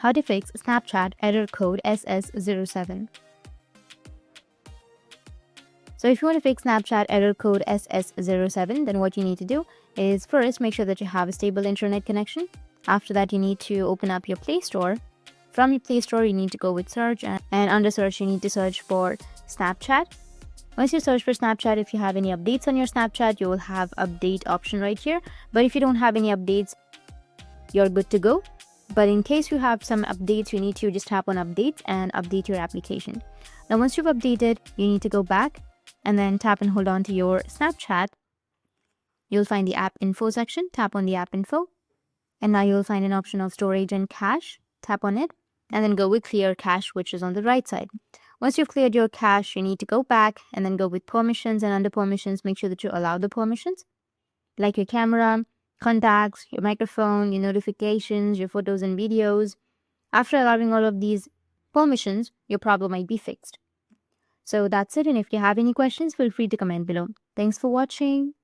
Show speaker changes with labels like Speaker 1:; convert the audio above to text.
Speaker 1: How to fix Snapchat error code SS07. So if you want to fix Snapchat error code SS07, then what you need to do is first make sure that you have a stable internet connection. After that, you need to open up your Play Store. From your Play Store, you need to go with search, and under search, you need to search for Snapchat. Once you search for Snapchat, if you have any updates on your Snapchat, you will have update option right here. But if you don't have any updates, you're good to go. But in case you have some updates, you need to just tap on updates and update your application. Now, once you've updated, you need to go back and then tap and hold on to your Snapchat. You'll find the app info section. Tap on the app info. And now you'll find an option of storage and cache. Tap on it and then go with clear cache, which is on the right side. Once you've cleared your cache, you need to go back and then go with permissions, and under permissions, make sure that you allow the permissions like your camera, contacts, your microphone, your notifications, your photos and videos. After allowing all of these permissions, your problem might be fixed. So that's it. And if you have any questions, feel free to comment below. Thanks for watching.